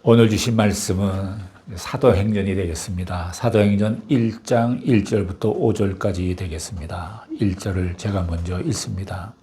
오늘 주신 말씀은 사도행전이 되겠습니다. 사도행전 1장 1절부터 5절까지 되겠습니다. 1절을 제가 먼저 읽습니다.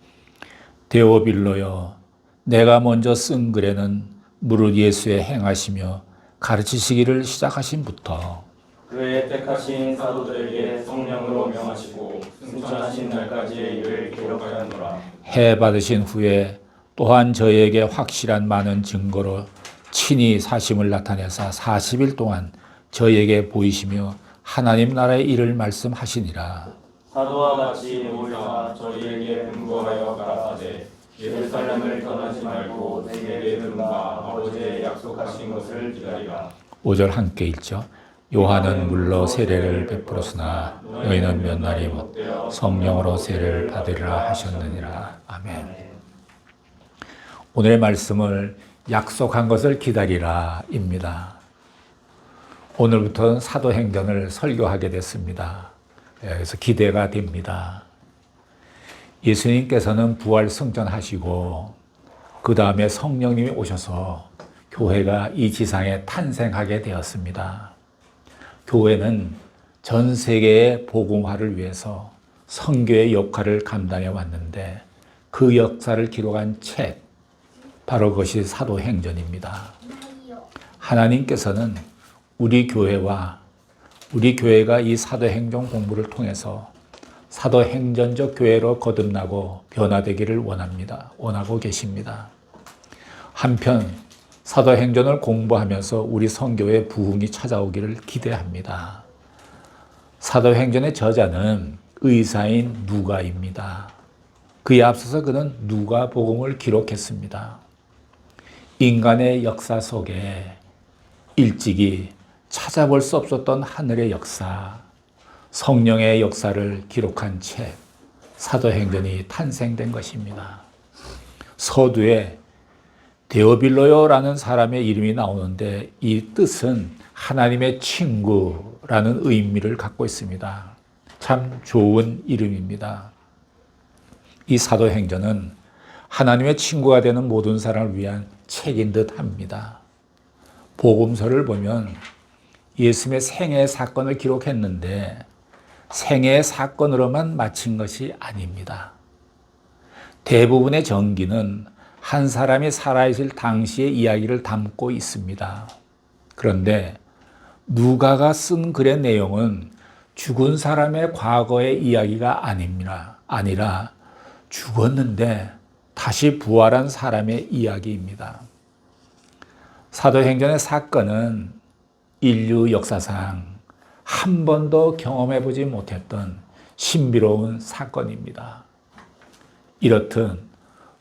데오빌로여, 내가 먼저 쓴 글에는 무릇 예수의 행하시며 가르치시기를 시작하신부터 그의 택하신 사도들에게 성령으로 명하시고 승천하신 날까지의 일을 기록하였노라. 해 받으신 후에 또한 저에게 확실한 많은 증거로 친히 사심을 나타내사 40일 동안 저에게 보이시며 하나님 나라의 일을 말씀하시니라. 사도와 같이 모이사 저희에게 분부하여 가라사대 예루살렘을 떠나지 말고 내게 들은 바 아버지의 약속하신 것을 기다리라. 5절 함께 읽죠. 요한은 물로 세례를 베풀었으나 너희는 몇 날이 못 성령으로 세례를 받으리라 하셨느니라. 아멘. 오늘의 말씀을 약속한 것을 기다리라 입니다. 오늘부터는 사도행전을 설교하게 됐습니다. 그래서 기대가 됩니다. 예수님께서는 부활 승천하시고 그 다음에 성령님이 오셔서 교회가 이 지상에 탄생하게 되었습니다. 교회는 전 세계의 복음화를 위해서 선교의 역할을 감당해 왔는데 그 역사를 기록한 책, 바로 그것이 사도행전입니다. 하나님께서는 우리 교회가 이 사도행전 공부를 통해서 사도행전적 교회로 거듭나고 변화되기를 원하고 계십니다. 한편 사도행전을 공부하면서 우리 선교의 부흥이 찾아오기를 기대합니다. 사도행전의 저자는 의사인 누가입니다. 그에 앞서서 그는 누가복음을 기록했습니다. 인간의 역사 속에 일찍이 찾아볼 수 없었던 하늘의 역사, 성령의 역사를 기록한 책, 사도행전이 탄생된 것입니다. 서두에 데오빌로요라는 사람의 이름이 나오는데 이 뜻은 하나님의 친구라는 의미를 갖고 있습니다. 참 좋은 이름입니다. 이 사도행전은 하나님의 친구가 되는 모든 사람을 위한 책인 듯 합니다. 복음서를 보면 예수님의 생애 사건을 기록했는데 생애 사건으로만 마친 것이 아닙니다. 대부분의 전기는 한 사람이 살아있을 당시의 이야기를 담고 있습니다. 그런데 누가가 쓴 글의 내용은 죽은 사람의 과거의 이야기가 아니라 죽었는데 다시 부활한 사람의 이야기입니다. 사도행전의 사건은 인류 역사상 한 번도 경험해보지 못했던 신비로운 사건입니다. 이렇듯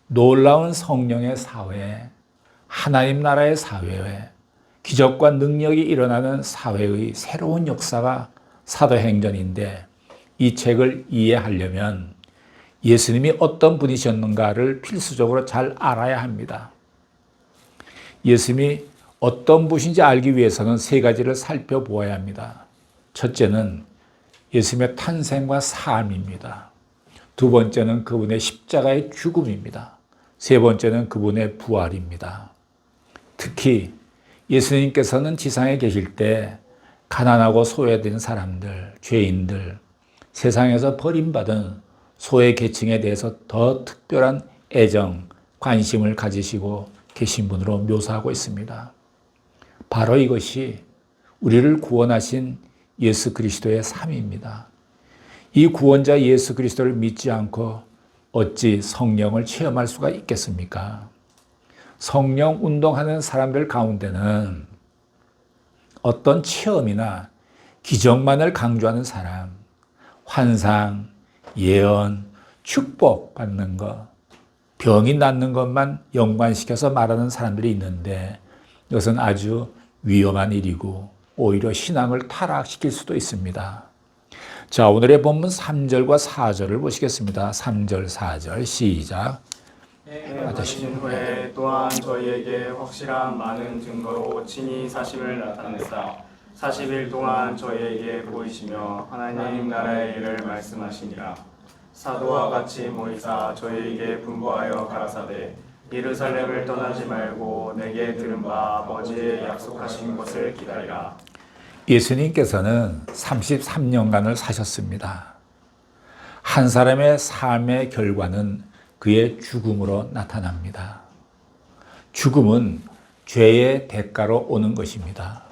놀라운 성령의 사회, 하나님 나라의 사회에 기적과 능력이 일어나는 사회의 새로운 역사가 사도행전인데 이 책을 이해하려면 예수님이 어떤 분이셨는가를 필수적으로 잘 알아야 합니다. 예수님이 어떤 분인지 알기 위해서는 세 가지를 살펴보아야 합니다. 첫째는 예수님의 탄생과 삶입니다. 두 번째는 그분의 십자가의 죽음입니다. 세 번째는 그분의 부활입니다. 특히 예수님께서는 지상에 계실 때 가난하고 소외된 사람들, 죄인들, 세상에서 버림받은 소외 계층에 대해서 더 특별한 애정, 관심을 가지시고 계신 분으로 묘사하고 있습니다. 바로 이것이 우리를 구원하신 예수 그리스도의 삶입니다. 이 구원자 예수 그리스도를 믿지 않고 어찌 성령을 체험할 수가 있겠습니까? 성령 운동하는 사람들 가운데는 어떤 체험이나 기적만을 강조하는 사람, 환상, 예언, 축복 받는 것, 병이 낫는 것만 연관시켜서 말하는 사람들이 있는데 이것은 아주 위험한 일이고 오히려 신앙을 타락시킬 수도 있습니다. 자, 오늘의 본문 3절과 4절을 보시겠습니다. 3절, 4절 시작. 받으신 후에 또한 저희에게 확실한 많은 증거로 친히 사심을 나타내사 40일 동안 저희에게 보이시며 하나님 나라의 일을 말씀하시니라. 사도와 같이 모이사 저희에게 분부하여 가라사대 예루살렘을 떠나지 말고 내게 들은 바 아버지의 약속하신 것을 기다리라. 예수님께서는 33년간을 사셨습니다. 한 사람의 삶의 결과는 그의 죽음으로 나타납니다. 죽음은 죄의 대가로 오는 것입니다.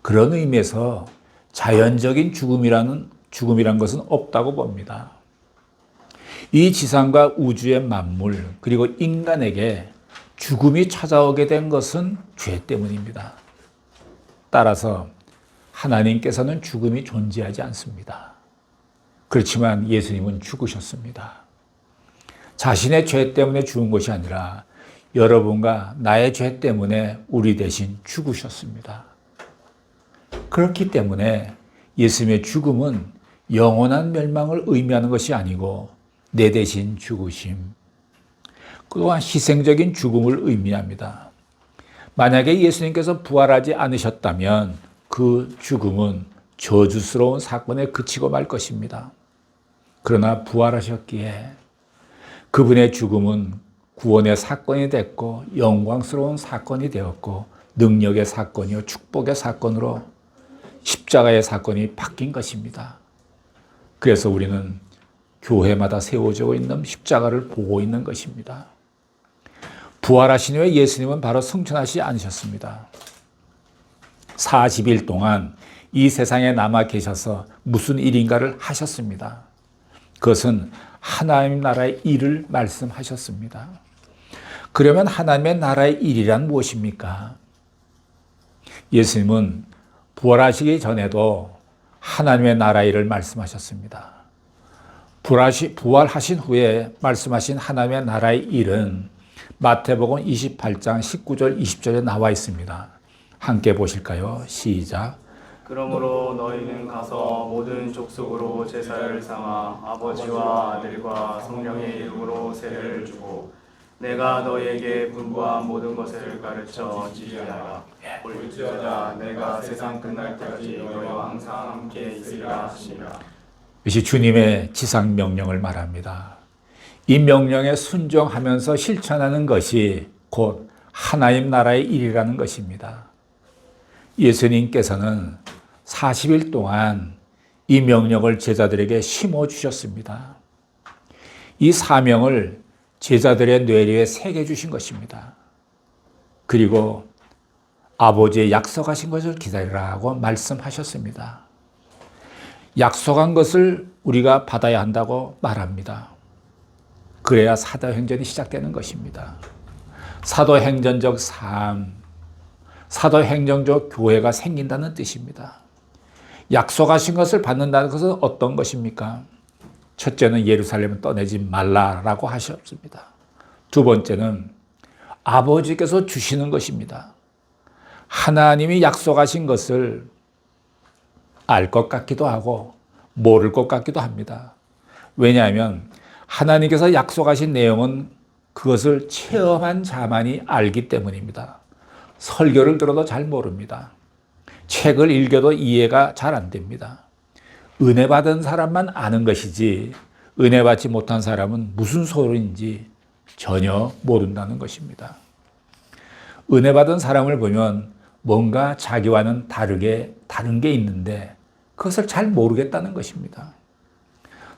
그런 의미에서 자연적인 죽음이란 것은 없다고 봅니다. 이 지상과 우주의 만물 그리고 인간에게 죽음이 찾아오게 된 것은 죄 때문입니다. 따라서 하나님께서는 죽음이 존재하지 않습니다. 그렇지만 예수님은 죽으셨습니다. 자신의 죄 때문에 죽은 것이 아니라 여러분과 나의 죄 때문에 우리 대신 죽으셨습니다. 그렇기 때문에 예수님의 죽음은 영원한 멸망을 의미하는 것이 아니고 내 대신 죽으심, 또한 희생적인 죽음을 의미합니다. 만약에 예수님께서 부활하지 않으셨다면 그 죽음은 저주스러운 사건에 그치고 말 것입니다. 그러나 부활하셨기에 그분의 죽음은 구원의 사건이 됐고 영광스러운 사건이 되었고 능력의 사건이요 축복의 사건으로 십자가의 사건이 바뀐 것입니다. 그래서 우리는 교회마다 세워지고 있는 십자가를 보고 있는 것입니다. 부활하신 후에 예수님은 바로 승천하시지 않으셨습니다. 40일 동안 이 세상에 남아 계셔서 무슨 일인가를 하셨습니다. 그것은 하나님 나라의 일을 말씀하셨습니다. 그러면 하나님의 나라의 일이란 무엇입니까? 예수님은 부활하시기 전에도 하나님의 나라 일을 말씀하셨습니다. 부활하신 후에 말씀하신 하나님의 나라의 일은 마태복음 28장 19절 20절에 나와 있습니다. 함께 보실까요? 시작. 그러므로 너희는 가서 모든 족속으로 제사를 삼아 아버지와 아들과 성령의 이름으로 세례를 주고 내가 너희에게 분부한 모든 것을 가르쳐 지키라. 볼지어다 내가 세상 끝날 때까지 너희와 항상 함께 있으리라 하시니라. 이것이 주님의 지상 명령을 말합니다. 이 명령에 순종하면서 실천하는 것이 곧 하나님 나라의 일이라는 것입니다. 예수님께서는 40일 동안 이 명령을 제자들에게 심어주셨습니다. 이 사명을 제자들의 뇌리에 새겨주신 것입니다. 그리고 아버지의 약속하신 것을 기다리라고 말씀하셨습니다. 약속한 것을 우리가 받아야 한다고 말합니다. 그래야 사도행전이 시작되는 것입니다. 사도행전적 삶, 사도행전적 교회가 생긴다는 뜻입니다. 약속하신 것을 받는다는 것은 어떤 것입니까? 첫째는 예루살렘을 떠내지 말라라고 하셨습니다. 두 번째는 아버지께서 주시는 것입니다. 하나님이 약속하신 것을 알 것 같기도 하고 모를 것 같기도 합니다. 왜냐하면 하나님께서 약속하신 내용은 그것을 체험한 자만이 알기 때문입니다. 설교를 들어도 잘 모릅니다. 책을 읽어도 이해가 잘 안 됩니다. 은혜 받은 사람만 아는 것이지 은혜 받지 못한 사람은 무슨 소리인지 전혀 모른다는 것입니다. 은혜 받은 사람을 보면 뭔가 자기와는 다른 게 있는데 그것을 잘 모르겠다는 것입니다.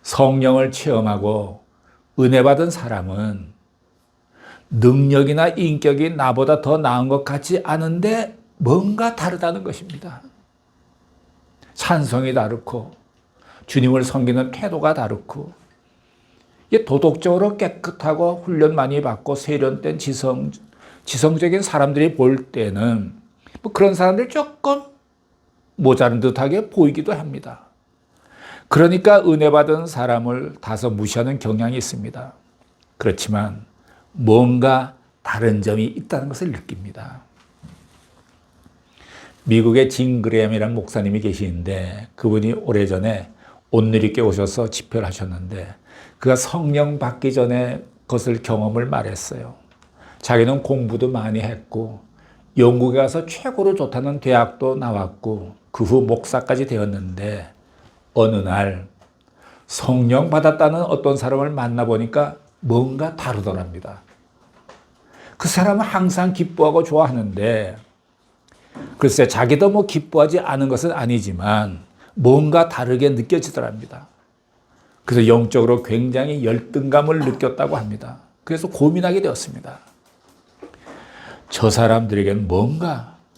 성령을 체험하고 은혜 받은 사람은 능력이나 인격이 나보다 더 나은 것 같지 않은데 뭔가 다르다는 것입니다. 찬송이 다르고 주님을 섬기는 태도가 다르고 도덕적으로 깨끗하고 훈련 많이 받고 세련된 지성적인 사람들이 볼 때는 그런 사람들 조금 모자른 듯하게 보이기도 합니다. 그러니까 은혜 받은 사람을 다소 무시하는 경향이 있습니다. 그렇지만 뭔가 다른 점이 있다는 것을 느낍니다. 미국의 진 그레엄이라는 목사님이 계시는데 그분이 오래전에 온누리교회 오셔서 집회를 하셨는데 그가 성령 받기 전에 그것을 경험을 말했어요. 자기는 공부도 많이 했고 영국에 가서 최고로 좋다는 대학도 나왔고 그 후 목사까지 되었는데 어느 날 성령 받았다는 어떤 사람을 만나보니까 뭔가 다르더랍니다. 그 사람은 항상 기뻐하고 좋아하는데 글쎄 자기도 뭐 기뻐하지 않은 것은 아니지만 뭔가 다르게 느껴지더랍니다. 그래서 영적으로 굉장히 열등감을 느꼈다고 합니다. 그래서 고민하게 되었습니다. 저 사람들에게는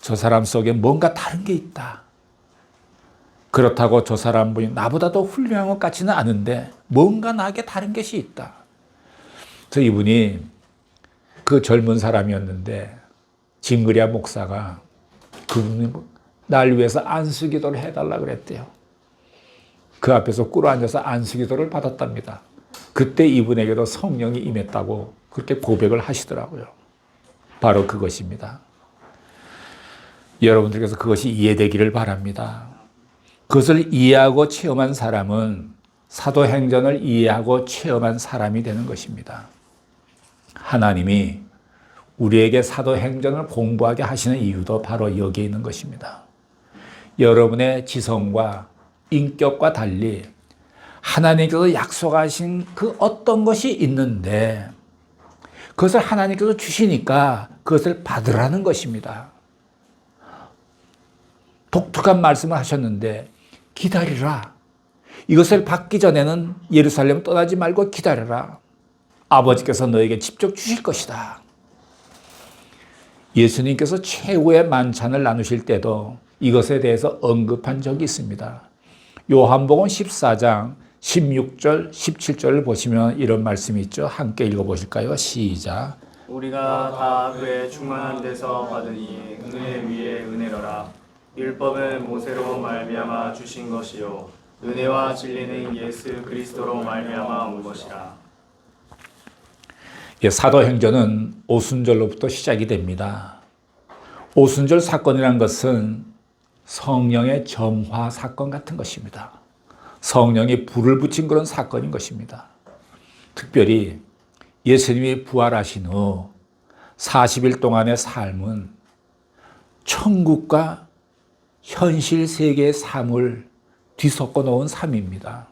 저 사람 속에 뭔가 다른 게 있다. 그렇다고 저 사람분이 나보다 더 훌륭한 것 같지는 않은데 뭔가 나에게 다른 것이 있다. 그래서 이분이 그 젊은 사람이었는데 징그리아 목사가 그분이 날 위해서 안수기도를 해달라고 그랬대요. 그 앞에서 꿇어 앉아서 안수기도를 받았답니다. 그때 이분에게도 성령이 임했다고 그렇게 고백을 하시더라고요. 바로 그것입니다. 여러분들께서 그것이 이해되기를 바랍니다. 그것을 이해하고 체험한 사람은 사도행전을 이해하고 체험한 사람이 되는 것입니다. 하나님이 우리에게 사도행전을 공부하게 하시는 이유도 바로 여기에 있는 것입니다. 여러분의 지성과 인격과 달리 하나님께서 약속하신 그 어떤 것이 있는데 그것을 하나님께서 주시니까 그것을 받으라는 것입니다. 독특한 말씀을 하셨는데 기다리라. 이것을 받기 전에는 예루살렘 떠나지 말고 기다려라. 아버지께서 너에게 직접 주실 것이다. 예수님께서 최후의 만찬을 나누실 때도 이것에 대해서 언급한 적이 있습니다. 요한복음 14장 16절, 17절을 보시면 이런 말씀이 있죠. 함께 읽어보실까요? 시작. 우리가 다 그의 충만한 데서 받으니 은혜 위에 은혜로라. 율법은 모세로 말미암아 주신 것이요 은혜와 진리는 예수 그리스도로 말미암아 온 것이라. 사도행전은 오순절로부터 시작이 됩니다. 오순절 사건이라는 것은 성령의 점화 사건 같은 것입니다. 성령이 불을 붙인 그런 사건인 것입니다. 특별히 예수님이 부활하신 후 40일 동안의 삶은 천국과 현실 세계의 삶을 뒤섞어 놓은 삶입니다.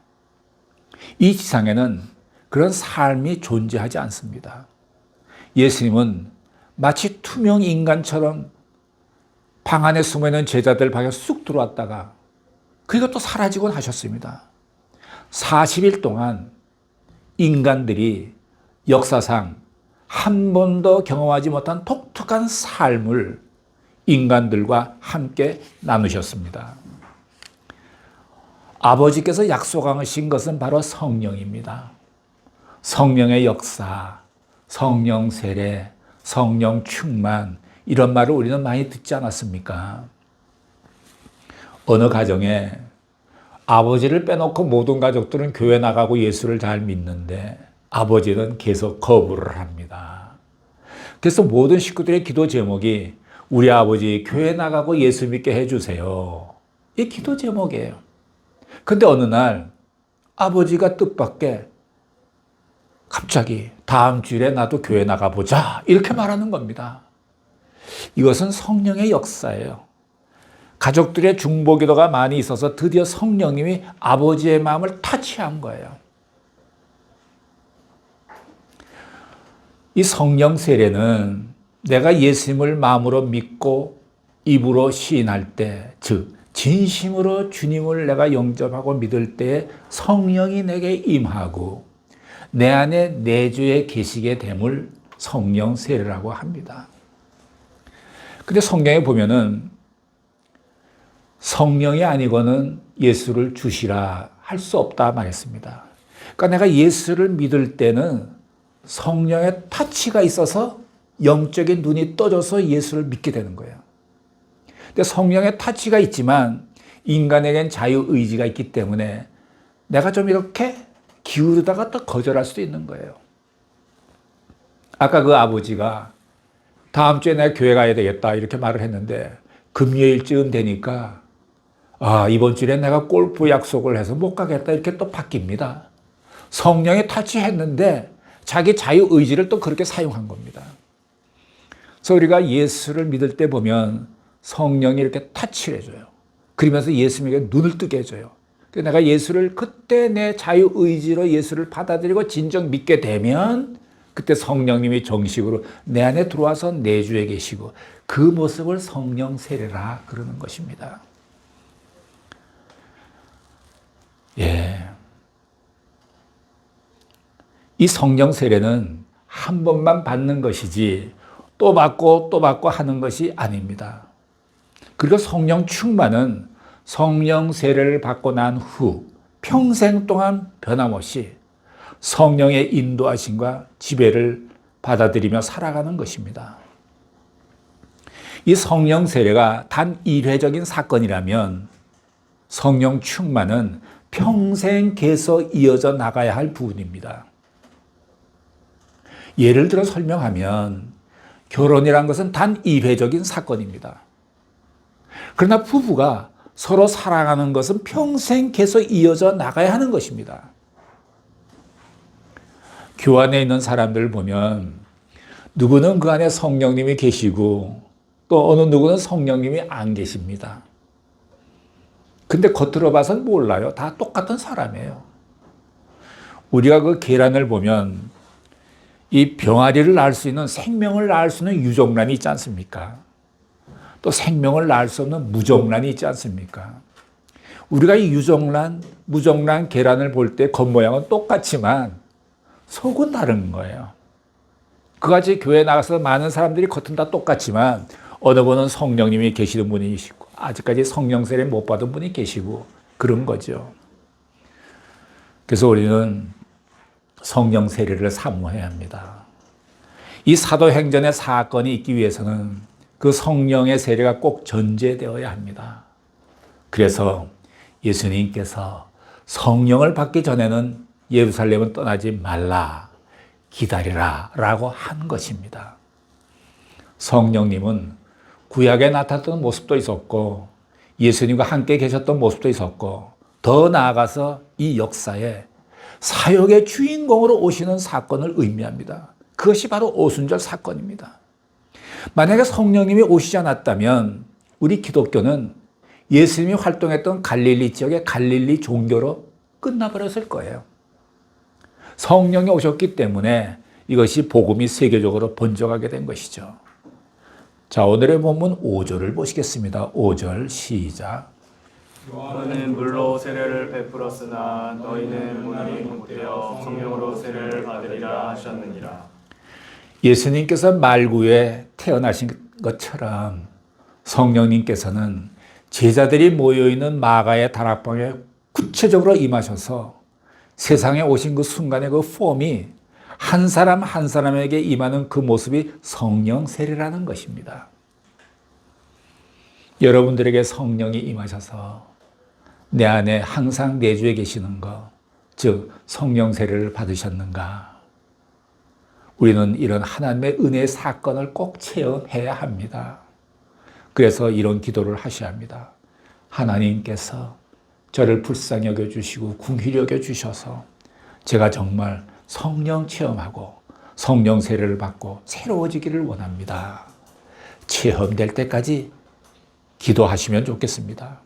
이 지상에는 그런 삶이 존재하지 않습니다. 예수님은 마치 투명 인간처럼 방 안에 숨어있는 제자들 방에 쑥 들어왔다가 그리고 또 사라지곤 하셨습니다. 40일 동안 인간들이 역사상 한 번도 경험하지 못한 독특한 삶을 인간들과 함께 나누셨습니다. 아버지께서 약속하신 것은 바로 성령입니다. 성령의 역사, 성령 세례, 성령 충만 이런 말을 우리는 많이 듣지 않았습니까? 어느 가정에 아버지를 빼놓고 모든 가족들은 교회 나가고 예수를 잘 믿는데 아버지는 계속 거부를 합니다. 그래서 모든 식구들의 기도 제목이 우리 아버지 교회 나가고 예수 믿게 해주세요. 이 기도 제목이에요. 근데 어느 날 아버지가 뜻밖의 갑자기 다음 주일에 나도 교회 나가보자 이렇게 말하는 겁니다. 이것은 성령의 역사예요. 가족들의 중보기도가 많이 있어서 드디어 성령님이 아버지의 마음을 타치한 거예요. 이 성령 세례는 내가 예수님을 마음으로 믿고 입으로 시인할 때, 즉 진심으로 주님을 내가 영접하고 믿을 때 성령이 내게 임하고 내 안에 내주에 계시게 됨을 성령 세례라고 합니다. 근데 성경에 보면은 성령이 아니고는 예수를 주시라 할 수 없다 말했습니다. 그러니까 내가 예수를 믿을 때는 성령의 타치가 있어서 영적인 눈이 떠져서 예수를 믿게 되는 거예요. 근데 성령의 타치가 있지만 인간에겐 자유의지가 있기 때문에 내가 좀 이렇게 기울이다가 또 거절할 수도 있는 거예요. 아까 그 아버지가 다음 주에 내가 교회 가야 되겠다 이렇게 말을 했는데 금요일쯤 되니까 이번 주에 내가 골프 약속을 해서 못 가겠다 이렇게 또 바뀝니다. 성령이 타치했는데 자기 자유의지를 또 그렇게 사용한 겁니다. 그래서 우리가 예수를 믿을 때 보면 성령이 이렇게 타치를 해줘요. 그러면서 예수님에게 눈을 뜨게 해줘요. 내가 예수를 그때 내 자유의지로 예수를 받아들이고 진정 믿게 되면 그때 성령님이 정식으로 내 안에 들어와서 내주에 계시고 그 모습을 성령 세례라 그러는 것입니다. 예. 이 성령 세례는 한 번만 받는 것이지 또 받고 또 받고 하는 것이 아닙니다. 그리고 성령 충만은 성령 세례를 받고 난 후 평생 동안 변함없이 성령의 인도하심과 지배를 받아들이며 살아가는 것입니다. 이 성령 세례가 단 일회적인 사건이라면 성령 충만은 평생 계속 이어져 나가야 할 부분입니다. 예를 들어 설명하면 결혼이란 것은 단 일회적인 사건입니다. 그러나 부부가 서로 사랑하는 것은 평생 계속 이어져 나가야 하는 것입니다. 교회 안에 있는 사람들을 보면 누구는 그 안에 성령님이 계시고 또 어느 누구는 성령님이 안 계십니다. 근데 겉으로 봐서는 몰라요. 다 똑같은 사람이에요. 우리가 그 계란을 보면 이 병아리를 낳을 수 있는 생명을 낳을 수 있는 유정란이 있지 않습니까? 또 생명을 낳을 수 없는 무정란이 있지 않습니까? 우리가 이 유정란, 무정란 계란을 볼 때 겉모양은 똑같지만 속은 다른 거예요. 그같이 교회에 나가서 많은 사람들이 겉은 다 똑같지만 어느 분은 성령님이 계시는 분이 계시고 아직까지 성령 세례 못 받은 분이 계시고 그런 거죠. 그래서 우리는 성령 세례를 사모해야 합니다. 이 사도행전의 사건이 있기 위해서는 그 성령의 세례가 꼭 전제되어야 합니다. 그래서 예수님께서 성령을 받기 전에는 예루살렘은 떠나지 말라, 기다리라 라고 한 것입니다. 성령님은 구약에 나타났던 모습도 있었고 예수님과 함께 계셨던 모습도 있었고 더 나아가서 이 역사에 사역의 주인공으로 오시는 사건을 의미합니다. 그것이 바로 오순절 사건입니다. 만약에 성령님이 오시지 않았다면 우리 기독교는 예수님이 활동했던 갈릴리 지역의 갈릴리 종교로 끝나버렸을 거예요. 성령이 오셨기 때문에 이것이 복음이 세계적으로 번져가게 된 것이죠. 자, 오늘의 본문 5절을 보시겠습니다. 5절 시작. 요한은 물로 세례를 베풀었으나 너희는 문이 못되어 성령으로 세례를 받으리라 하셨느니라. 예수님께서 말구에 태어나신 것처럼 성령님께서는 제자들이 모여있는 마가의 다락방에 구체적으로 임하셔서 세상에 오신 그 순간의 그 폼이 한 사람 한 사람에게 임하는 그 모습이 성령 세례라는 것입니다. 여러분들에게 성령이 임하셔서 내 안에 항상 내주에 계시는 것, 즉 성령 세례를 받으셨는가? 우리는 이런 하나님의 은혜의 사건을 꼭 체험해야 합니다. 그래서 이런 기도를 하셔야 합니다. 하나님께서 저를 불쌍히 여겨주시고 궁휼히 여겨주셔서 제가 정말 성령 체험하고 성령 세례를 받고 새로워지기를 원합니다. 체험될 때까지 기도하시면 좋겠습니다.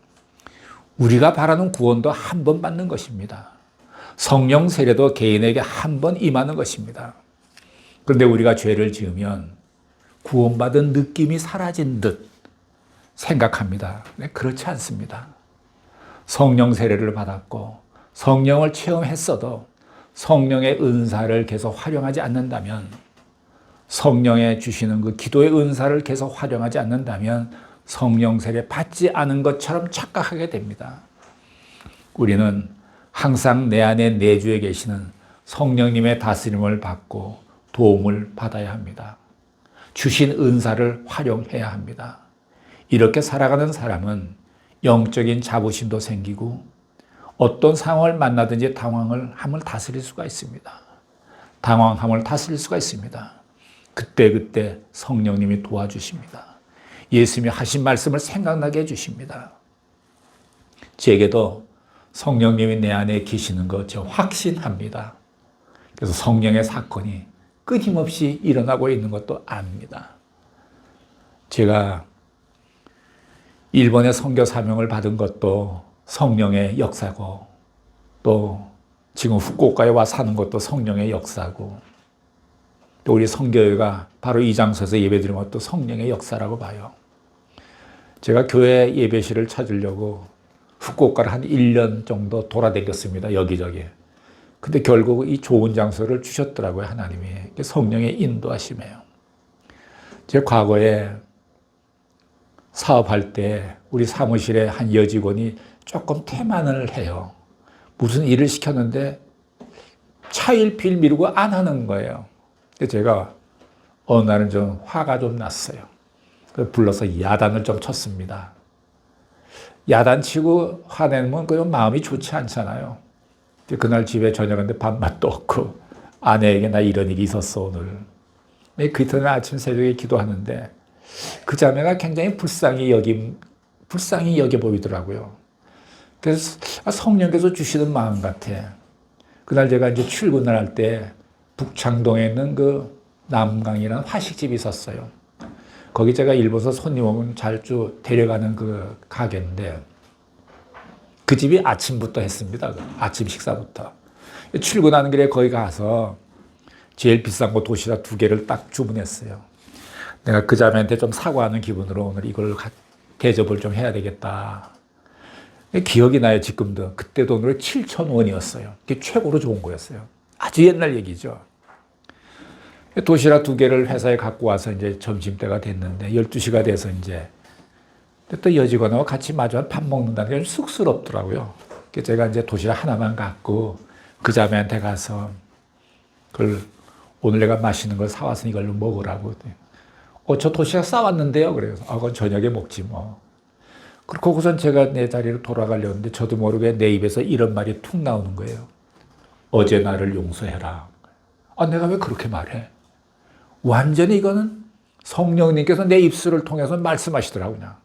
우리가 바라는 구원도 한 번 받는 것입니다. 성령 세례도 개인에게 한 번 임하는 것입니다. 그런데 우리가 죄를 지으면 구원받은 느낌이 사라진 듯 생각합니다. 그렇지 않습니다. 성령 세례를 받았고 성령을 체험했어도 성령의 은사를 계속 활용하지 않는다면, 성령의 주시는 그 기도의 은사를 계속 활용하지 않는다면 성령 세례 받지 않은 것처럼 착각하게 됩니다. 우리는 항상 내 안에 내주에 계시는 성령님의 다스림을 받고 도움을 받아야 합니다. 주신 은사를 활용해야 합니다. 이렇게 살아가는 사람은 영적인 자부심도 생기고 어떤 상황을 만나든지 당황함을 다스릴 수가 있습니다. 당황함을 다스릴 수가 있습니다. 그때 성령님이 도와주십니다. 예수님이 하신 말씀을 생각나게 해주십니다. 제게도 성령님이 내 안에 계시는 것 제가 확신합니다. 그래서 성령의 사건이 끊임없이 일어나고 있는 것도 압니다. 제가 일본에 선교 사명을 받은 것도 성령의 역사고, 또 지금 후쿠오카에 와 사는 것도 성령의 역사고, 또 우리 성교회가 바로 이 장소에서 예배드리는 것도 성령의 역사라고 봐요. 제가 교회 예배실을 찾으려고 후쿠오카를 한 1년 정도 돌아다녔습니다. 여기저기. 근데 결국 이 좋은 장소를 주셨더라고요. 하나님이. 성령의 인도하심이에요. 제 과거에 사업할 때 우리 사무실에 한 여직원이 조금 태만을 해요. 무슨 일을 시켰는데 차일피일 미루고 안 하는 거예요. 제가 어느 날은 좀 화가 좀 났어요. 불러서 야단을 좀 쳤습니다. 야단치고 화내면 그 마음이 좋지 않잖아요. 그날 집에 저녁인데 밥맛도 없고 아내에게 나 이런 일이 있었어 오늘. 그 이튿날 아침 새벽에 기도하는데 그 자매가 굉장히 불쌍히 여겨 보이더라고요. 그래서 성령께서 주시는 마음 같아. 그날 제가 이제 출근을 할 때 북창동에 있는 그 남강이라는 화식집이 있었어요. 거기 제가 일본에서 손님 오면 자주 데려가는 그 가게인데 그 집이 아침부터 했습니다. 아침 식사부터. 출근하는 길에 거기 가서 제일 비싼 거 도시락 2개를 딱 주문했어요. 내가 그 자매한테 좀 사과하는 기분으로 오늘 이걸 대접을 좀 해야 되겠다. 기억이 나요, 지금도. 그때 돈으로 7,000원이었어요. 그게 최고로 좋은 거였어요. 아주 옛날 얘기죠. 도시락 2개를 회사에 갖고 와서 이제 점심때가 됐는데 12시가 돼서 이제 또 여직원하고 같이 마주 밥 먹는다는 게 좀 쑥스럽더라고요. 그래서 제가 이제 도시락 하나만 갖고 그 자매한테 가서 그걸 오늘 내가 맛있는 걸 사왔으니 이걸로 먹으라고. 저 도시락 싸왔는데요. 그래서 그건 저녁에 먹지 뭐. 그러고선 제가 내 자리로 돌아가려고 했는데 저도 모르게 내 입에서 이런 말이 툭 나오는 거예요. 어제 나를 용서해라. 내가 왜 그렇게 말해? 완전히 이거는 성령님께서 내 입술을 통해서 말씀하시더라고요. 그냥.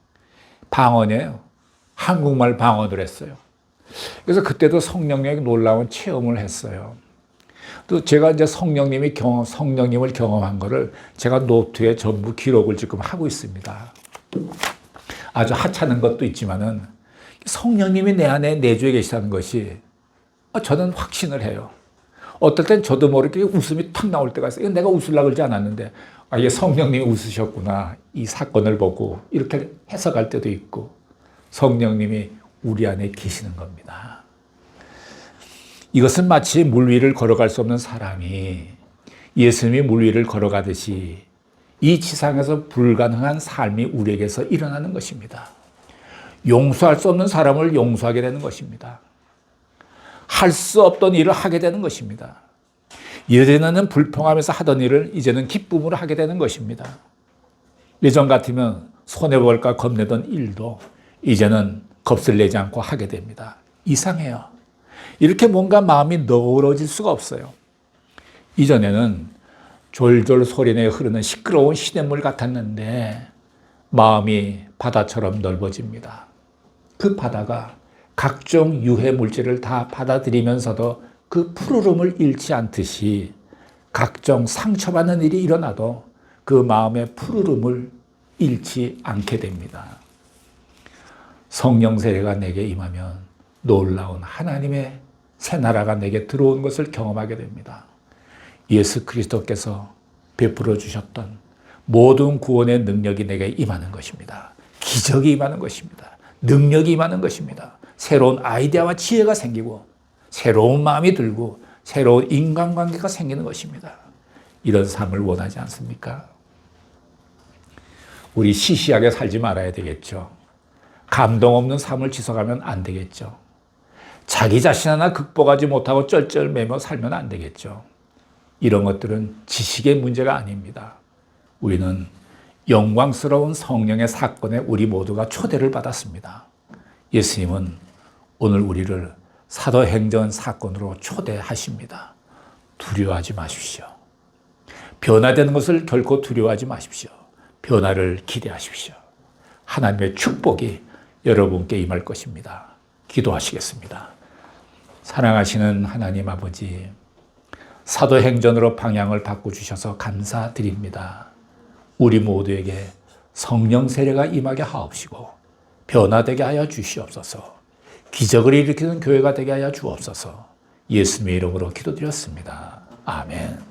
방언이에요. 한국말 방언을 했어요. 그래서 그때도 성령님의 놀라운 체험을 했어요. 또 제가 이제 성령님을 경험한 거를 제가 노트에 전부 기록을 지금 하고 있습니다. 아주 하찮은 것도 있지만은 성령님이 내 안에 내주에 계시다는 것이 저는 확신을 해요. 어떨 땐 저도 모르게 웃음이 탁 나올 때가 있어요. 내가 웃으려고 그러지 않았는데 이게 성령님이 웃으셨구나. 이 사건을 보고 이렇게 해석할 때도 있고 성령님이 우리 안에 계시는 겁니다. 이것은 마치 물 위를 걸어갈 수 없는 사람이 예수님이 물 위를 걸어가듯이 이 지상에서 불가능한 삶이 우리에게서 일어나는 것입니다. 용서할 수 없는 사람을 용서하게 되는 것입니다. 할 수 없던 일을 하게 되는 것입니다. 예전에는 불평하면서 하던 일을 이제는 기쁨으로 하게 되는 것입니다. 예전 같으면 손해볼까 겁내던 일도 이제는 겁을 내지 않고 하게 됩니다. 이상해요. 이렇게 뭔가 마음이 너그러질 수가 없어요. 이전에는 졸졸 소리내어 흐르는 시끄러운 시냇물 같았는데 마음이 바다처럼 넓어집니다. 그 바다가 각종 유해 물질을 다 받아들이면서도 그 푸르름을 잃지 않듯이 각종 상처받는 일이 일어나도 그 마음의 푸르름을 잃지 않게 됩니다. 성령 세례가 내게 임하면 놀라운 하나님의 새 나라가 내게 들어온 것을 경험하게 됩니다. 예수 그리스도께서 베풀어 주셨던 모든 구원의 능력이 내게 임하는 것입니다. 기적이 임하는 것입니다. 능력이 임하는 것입니다. 새로운 아이디어와 지혜가 생기고 새로운 마음이 들고 새로운 인간관계가 생기는 것입니다. 이런 삶을 원하지 않습니까? 우리 시시하게 살지 말아야 되겠죠. 감동 없는 삶을 지속하면 안 되겠죠. 자기 자신 하나 극복하지 못하고 쩔쩔매며 살면 안 되겠죠. 이런 것들은 지식의 문제가 아닙니다. 우리는 영광스러운 성령의 사건에 우리 모두가 초대를 받았습니다. 예수님은 오늘 우리를 사도행전 사건으로 초대하십니다. 두려워하지 마십시오. 변화되는 것을 결코 두려워하지 마십시오. 변화를 기대하십시오. 하나님의 축복이 여러분께 임할 것입니다. 기도하시겠습니다. 사랑하시는 하나님 아버지, 사도행전으로 방향을 바꿔주셔서 감사드립니다. 우리 모두에게 성령 세례가 임하게 하옵시고 변화되게 하여 주시옵소서. 기적을 일으키는 교회가 되게 하여 주옵소서. 예수님의 이름으로 기도드렸습니다. 아멘.